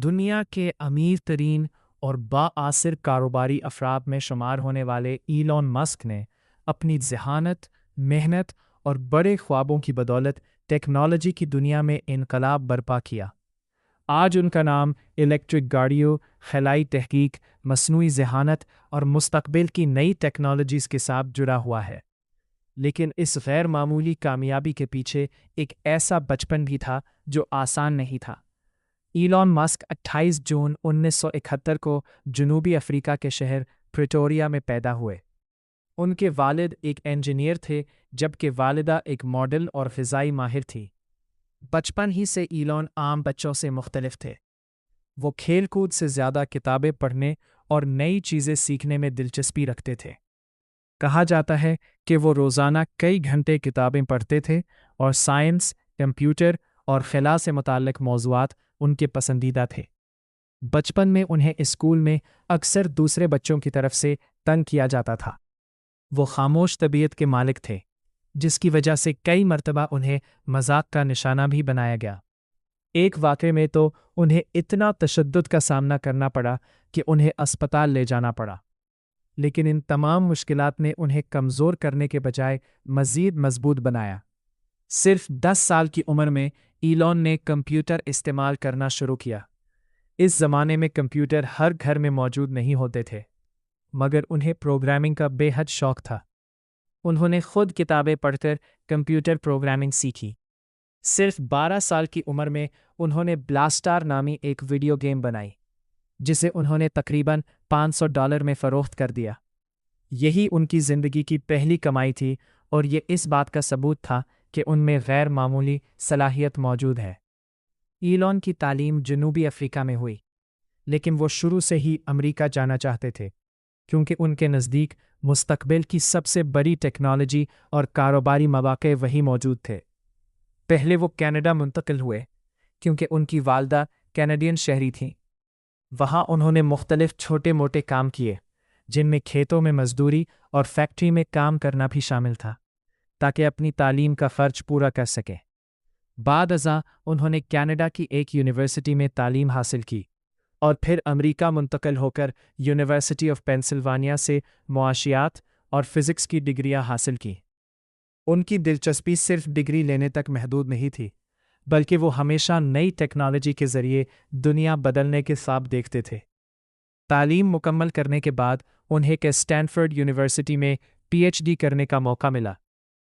دنیا کے امیر ترین اور بااثر کاروباری افراد میں شمار ہونے والے ایلون مسک نے اپنی ذہانت، محنت اور بڑے خوابوں کی بدولت ٹیکنالوجی کی دنیا میں انقلاب برپا کیا۔ آج ان کا نام الیکٹرک گاڑیوں، خلائی تحقیق، مصنوعی ذہانت اور مستقبل کی نئی ٹیکنالوجیز کے ساتھ جڑا ہوا ہے۔ لیکن اس غیر معمولی کامیابی کے پیچھے ایک ایسا بچپن بھی تھا جو آسان نہیں تھا۔ ایلون مسک 28 جون 1971 کو جنوبی افریقہ کے شہر پریٹوریا میں پیدا ہوئے۔ ان کے والد ایک انجینئر تھے جبکہ والدہ ایک ماڈل اور فضائی ماہر تھی۔ بچپن ہی سے ایلون عام بچوں سے مختلف تھے۔ وہ کھیل کود سے زیادہ کتابیں پڑھنے اور نئی چیزیں سیکھنے میں دلچسپی رکھتے تھے۔ کہا جاتا ہے کہ وہ روزانہ کئی گھنٹے کتابیں پڑھتے تھے اور سائنس، کمپیوٹر اور خلا سے متعلق موضوعات ان کے پسندیدہ تھے۔ بچپن میں انہیں اسکول میں اکثر دوسرے بچوں کی طرف سے تنگ کیا جاتا تھا۔ وہ خاموش طبیعت کے مالک تھے، جس کی وجہ سے کئی مرتبہ انہیں مذاق کا نشانہ بھی بنایا گیا۔ ایک واقعے میں تو انہیں اتنا تشدد کا سامنا کرنا پڑا کہ انہیں اسپتال لے جانا پڑا۔ لیکن ان تمام مشکلات نے انہیں کمزور کرنے کے بجائے مزید مضبوط بنایا۔ صرف 10 سال کی عمر میں ایلون نے کمپیوٹر استعمال کرنا شروع کیا۔ اس زمانے میں کمپیوٹر ہر گھر میں موجود نہیں ہوتے تھے، مگر انہیں پروگرامنگ کا بے حد شوق تھا۔ انہوں نے خود کتابیں پڑھ کر کمپیوٹر پروگرامنگ سیکھی۔ صرف 12 سال کی عمر میں انہوں نے بلاسٹار نامی ایک ویڈیو گیم بنائی، جسے انہوں نے تقریباً $500 میں فروخت کر دیا۔ یہی ان کی زندگی کی پہلی کمائی تھی اور یہ اس بات کا ثبوت تھا کہ ان میں غیر معمولی صلاحیت موجود ہے۔ ایلون کی تعلیم جنوبی افریقہ میں ہوئی، لیکن وہ شروع سے ہی امریکہ جانا چاہتے تھے کیونکہ ان کے نزدیک مستقبل کی سب سے بڑی ٹیکنالوجی اور کاروباری مواقع وہی موجود تھے۔ پہلے وہ کینیڈا منتقل ہوئے کیونکہ ان کی والدہ کینیڈین شہری تھیں۔ وہاں انہوں نے مختلف چھوٹے موٹے کام کیے، جن میں کھیتوں میں مزدوری اور فیکٹری میں کام کرنا بھی شامل تھا، تاکہ اپنی تعلیم کا خرچ پورا کر سکیں۔ بعد ازاں انہوں نے کینیڈا کی ایک یونیورسٹی میں تعلیم حاصل کی اور پھر امریکہ منتقل ہو کر یونیورسٹی آف پینسلوانیا سے معاشیات اور فزکس کی ڈگریاں حاصل کی۔ ان کی دلچسپی صرف ڈگری لینے تک محدود نہیں تھی، بلکہ وہ ہمیشہ نئی ٹیکنالوجی کے ذریعے دنیا بدلنے کے خواب دیکھتے تھے۔ تعلیم مکمل کرنے کے بعد انہیں اسٹینفورڈ یونیورسٹی میں PhD کرنے کا موقع ملا،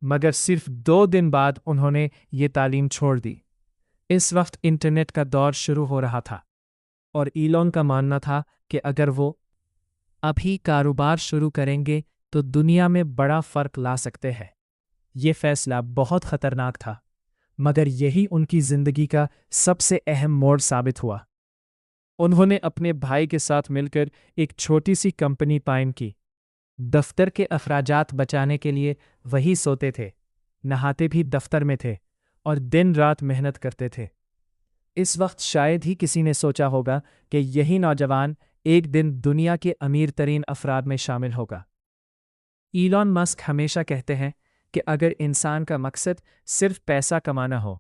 مگر صرف 2 دن بعد انہوں نے یہ تعلیم چھوڑ دی۔ اس وقت انٹرنیٹ کا دور شروع ہو رہا تھا، اور ایلون کا ماننا تھا کہ اگر وہ ابھی کاروبار شروع کریں گے تو دنیا میں بڑا فرق لا سکتے ہیں۔ یہ فیصلہ بہت خطرناک تھا، مگر یہی ان کی زندگی کا سب سے اہم موڑ ثابت ہوا۔ انہوں نے اپنے بھائی کے ساتھ مل کر ایک چھوٹی سی کمپنی قائم کی۔ دفتر کے اخراجات بچانے کے لیے وہی سوتے تھے، نہاتے بھی دفتر میں تھے اور دن رات محنت کرتے تھے۔ اس وقت شاید ہی کسی نے سوچا ہوگا کہ یہی نوجوان ایک دن دنیا کے امیر ترین افراد میں شامل ہوگا۔ ایلون مسک ہمیشہ کہتے ہیں کہ اگر انسان کا مقصد صرف پیسہ کمانا ہو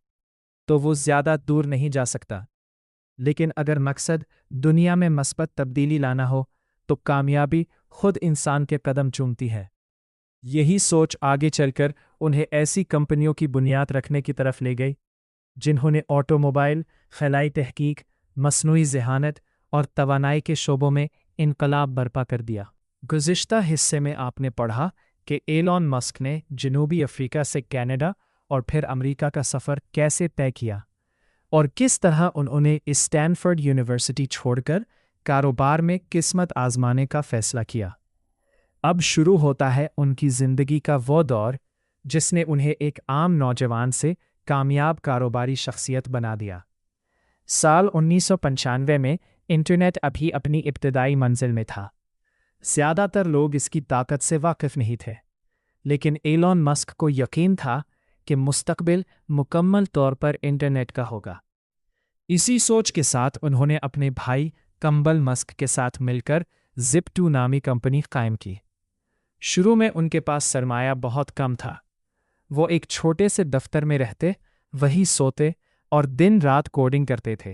تو وہ زیادہ دور نہیں جا سکتا، لیکن اگر مقصد دنیا میں مثبت تبدیلی لانا ہو تو کامیابی خود انسان کے قدم چومتی ہے۔ یہی سوچ آگے چل کر انہیں ایسی کمپنیوں کی بنیاد رکھنے کی طرف لے گئی جنہوں نے آٹو موبائل، خلائی تحقیق، مصنوعی ذہانت اور توانائی کے شعبوں میں انقلاب برپا کر دیا۔ گزشتہ حصے میں آپ نے پڑھا کہ ایلون مسک نے جنوبی افریقہ سے کینیڈا اور پھر امریکہ کا سفر کیسے طے کیا، اور کس طرح انہوں نے اسٹینفورڈ یونیورسٹی چھوڑ کر کاروبار میں قسمت آزمانے کا فیصلہ کیا۔ اب شروع ہوتا ہے ان کی زندگی کا وہ دور جس نے انہیں ایک عام نوجوان سے کامیاب کاروباری شخصیت بنا دیا۔ سال 1995 میں انٹرنیٹ ابھی اپنی ابتدائی منزل میں تھا۔ زیادہ تر لوگ اس کی طاقت سے واقف نہیں تھے، لیکن ایلون مسک کو یقین تھا کہ مستقبل مکمل طور پر انٹرنیٹ کا ہوگا۔ اسی سوچ کے ساتھ انہوں نے اپنے بھائی کمبل مسک کے ساتھ مل کر Zip2 نامی کمپنی قائم کی۔ شروع میں ان کے پاس سرمایہ بہت کم تھا۔ وہ ایک چھوٹے سے دفتر میں رہتے، وہی سوتے اور دن رات کوڈنگ کرتے تھے۔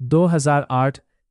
2008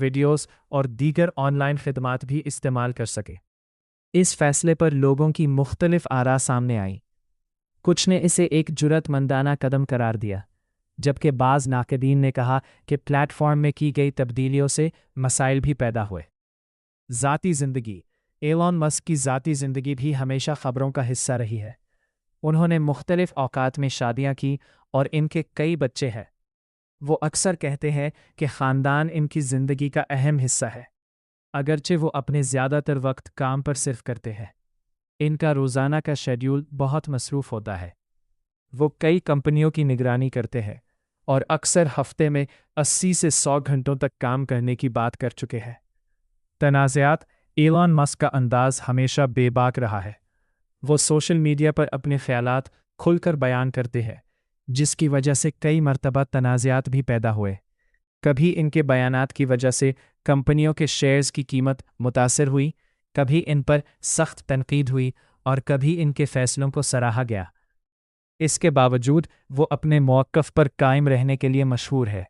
ویڈیوز اور دیگر آن لائن خدمات بھی استعمال کر سکے۔ اس فیصلے پر لوگوں کی مختلف آراء سامنے آئیں۔ کچھ نے اسے ایک جرأت مندانہ قدم قرار دیا، جبکہ بعض ناقدین نے کہا کہ پلیٹ فارم میں کی گئی تبدیلیوں سے مسائل بھی پیدا ہوئے۔ ذاتی زندگی۔ ایلون مسک کی ذاتی زندگی بھی ہمیشہ خبروں کا حصہ رہی ہے۔ انہوں نے مختلف اوقات میں شادیاں کی اور ان کے کئی بچے ہیں۔ وہ اکثر کہتے ہیں کہ خاندان ان کی زندگی کا اہم حصہ ہے، اگرچہ وہ اپنے زیادہ تر وقت کام پر صرف کرتے ہیں۔ ان کا روزانہ کا شیڈیول بہت مصروف ہوتا ہے۔ وہ کئی کمپنیوں کی نگرانی کرتے ہیں اور اکثر ہفتے میں 80 سے 100 گھنٹوں تک کام کرنے کی بات کر چکے ہیں۔ تنازعات۔ ایلون مسک کا انداز ہمیشہ بے باک رہا ہے۔ وہ سوشل میڈیا پر اپنے خیالات کھل کر بیان کرتے ہیں، جس کی وجہ سے کئی مرتبہ تنازعات بھی پیدا ہوئے۔ کبھی ان کے بیانات کی وجہ سے کمپنیوں کے شیئرز کی قیمت متاثر ہوئی، کبھی ان پر سخت تنقید ہوئی اور کبھی ان کے فیصلوں کو سراہا گیا۔ اس کے باوجود وہ اپنے موقف پر قائم رہنے کے لیے مشہور ہے۔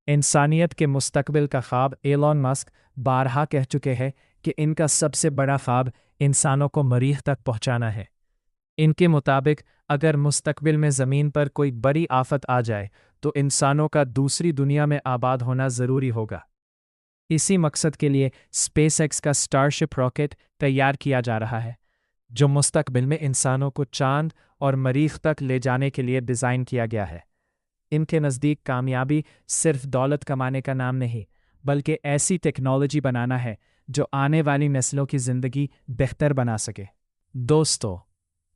انسانیت کے مستقبل کا خواب۔ ایلون مسک بارہا کہہ چکے ہیں کہ ان کا سب سے بڑا خواب انسانوں کو مریخ تک پہنچانا ہے۔ ان کے مطابق اگر مستقبل میں زمین پر کوئی بڑی آفت آ جائے تو انسانوں کا دوسری دنیا میں آباد ہونا ضروری ہوگا۔ اسی مقصد کے لیے اسپیس ایکس کا اسٹارشپ راکٹ تیار کیا جا رہا ہے، جو مستقبل میں انسانوں کو چاند اور مریخ تک لے جانے کے لیے ڈیزائن کیا گیا ہے۔ ان کے نزدیک کامیابی صرف دولت کمانے کا نام نہیں، بلکہ ایسی ٹیکنالوجی بنانا ہے جو آنے والی نسلوں کی زندگی بہتر بنا سکے۔ دوستو،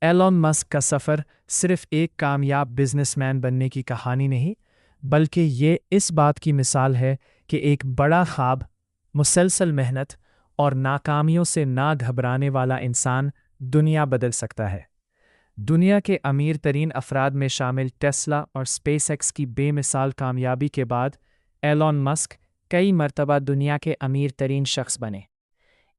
ایلون مسک کا سفر صرف ایک کامیاب بزنس مین بننے کی کہانی نہیں، بلکہ یہ اس بات کی مثال ہے کہ ایک بڑا خواب، مسلسل محنت اور ناکامیوں سے نہ گھبرانے والا انسان دنیا بدل سکتا ہے۔ دنیا کے امیر ترین افراد میں شامل ٹیسلا اور اسپیس ایکس کی بے مثال کامیابی کے بعد ایلون مسک کئی مرتبہ دنیا کے امیر ترین شخص بنے۔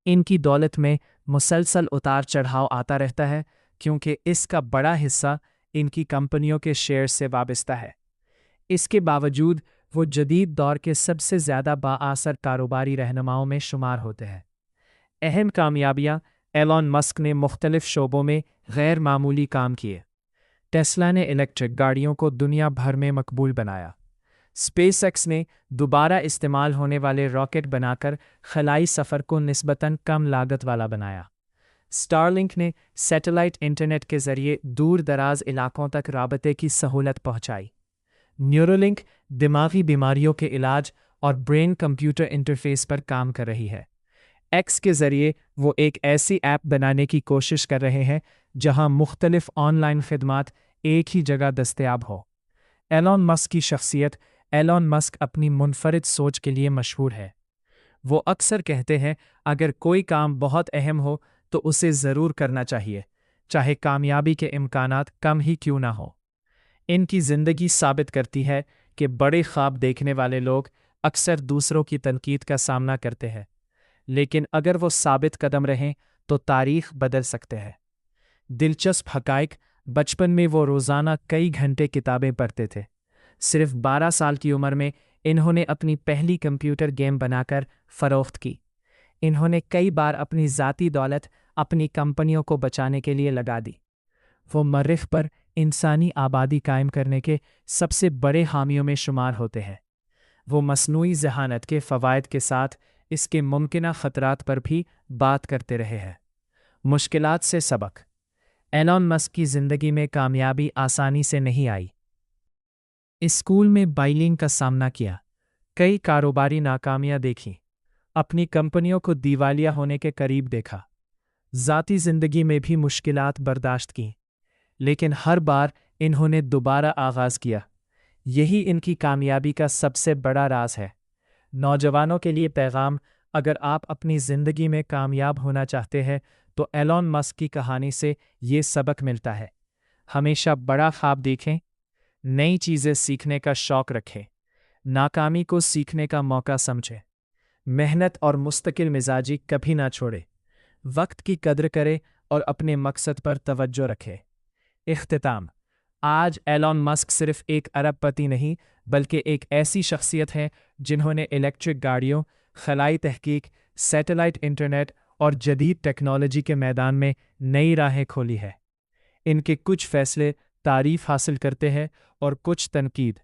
ان کی دولت میں مسلسل اتار چڑھاؤ آتا رہتا ہے، کیونکہ اس کا بڑا حصہ ان کی کمپنیوں کے شیئر سے وابستہ ہے۔ اس کے باوجود وہ جدید دور کے سب سے زیادہ بااثر کاروباری رہنماؤں میں شمار ہوتے ہیں۔ اہم کامیابیاں۔ ایلون مسک نے مختلف شعبوں میں غیر معمولی کام کیے۔ ٹیسلا نے الیکٹرک گاڑیوں کو دنیا بھر میں مقبول بنایا۔ اسپیس ایکس نے دوبارہ استعمال ہونے والے راکٹ بنا کر خلائی سفر کو نسبتاً کم لاگت والا بنایا۔ اسٹارلنک نے سیٹلائٹ انٹرنیٹ کے ذریعے دور دراز علاقوں تک رابطے کی سہولت پہنچائی۔ نیورولنک دماغی بیماریوں کے علاج اور برین کمپیوٹر انٹرفیس پر کام کر رہی ہے۔ ایکس کے ذریعے وہ ایک ایسی ایپ بنانے کی کوشش کر رہے ہیں جہاں مختلف آن لائن خدمات ایک ہی جگہ دستیاب ہو۔ ایلون مسک کی شخصیت۔ ایلون مسک اپنی منفرد سوچ کے لیے مشہور ہے۔ وہ اکثر کہتے ہیں اگر کوئی کام بہت اہم ہو تو اسے ضرور کرنا چاہیے، چاہے کامیابی کے امکانات کم ہی کیوں نہ ہو۔ ان کی زندگی ثابت کرتی ہے کہ بڑے خواب دیکھنے والے لوگ اکثر دوسروں کی تنقید کا سامنا کرتے ہیں، لیکن اگر وہ ثابت قدم رہیں تو تاریخ بدل سکتے ہیں۔ دلچسپ حقائق۔ بچپن میں وہ روزانہ کئی گھنٹے کتابیں پڑھتے تھے۔ صرف 12 سال کی عمر میں انہوں نے اپنی پہلی کمپیوٹر گیم بنا کر فروخت کی۔ انہوں نے کئی بار اپنی ذاتی دولت اپنی کمپنیوں کو بچانے کے لیے لگا دی۔ وہ مریخ پر انسانی آبادی قائم کرنے کے سب سے بڑے حامیوں میں شمار ہوتے ہیں۔ وہ مصنوعی ذہانت کے فوائد کے ساتھ اس کے ممکنہ خطرات پر بھی بات کرتے رہے ہیں۔ مشکلات سے سبق۔ ایلون مسک کی زندگی میں کامیابی آسانی سے نہیں آئی۔ اسکول میں بائلنگ کا سامنا کیا، کئی کاروباری ناکامیاں دیکھیں، اپنی کمپنیوں کو دیوالیہ ہونے کے قریب دیکھا، ذاتی زندگی میں بھی مشکلات برداشت کیں، لیکن ہر بار انہوں نے دوبارہ آغاز کیا۔ یہی ان کی کامیابی کا سب سے بڑا راز ہے۔ نوجوانوں کے لیے پیغام۔ اگر آپ اپنی زندگی میں کامیاب ہونا چاہتے ہیں تو ایلون مسک کی کہانی سے یہ سبق ملتا ہے۔ ہمیشہ بڑا خواب دیکھیں، نئی چیزیں سیکھنے کا شوق رکھیں، ناکامی کو سیکھنے کا موقع سمجھیں، محنت اور مستقل مزاجی کبھی نہ چھوڑیں، وقت کی قدر کریں اور اپنے مقصد پر توجہ رکھیں۔ اختتام۔ آج ایلون مسک صرف ایک ارب پتی نہیں بلکہ ایک ایسی شخصیت ہے جنہوں نے الیکٹرک گاڑیوں، خلائی تحقیق، سیٹلائٹ انٹرنیٹ اور جدید ٹیکنالوجی کے میدان میں نئی راہیں کھولی ہے۔ ان کے کچھ فیصلے تعریف حاصل کرتے ہیں اور کچھ تنقید،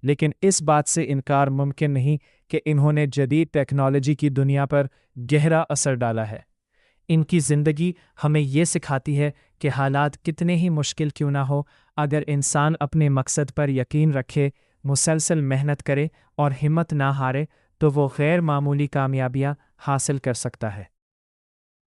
لیکن اس بات سے انکار ممکن نہیں کہ انہوں نے جدید ٹیکنالوجی کی دنیا پر گہرا اثر ڈالا ہے۔ ان کی زندگی ہمیں یہ سکھاتی ہے کہ حالات کتنے ہی مشکل کیوں نہ ہو، اگر انسان اپنے مقصد پر یقین رکھے، مسلسل محنت کرے اور ہمت نہ ہارے تو وہ غیر معمولی کامیابیاں حاصل کر سکتا ہے۔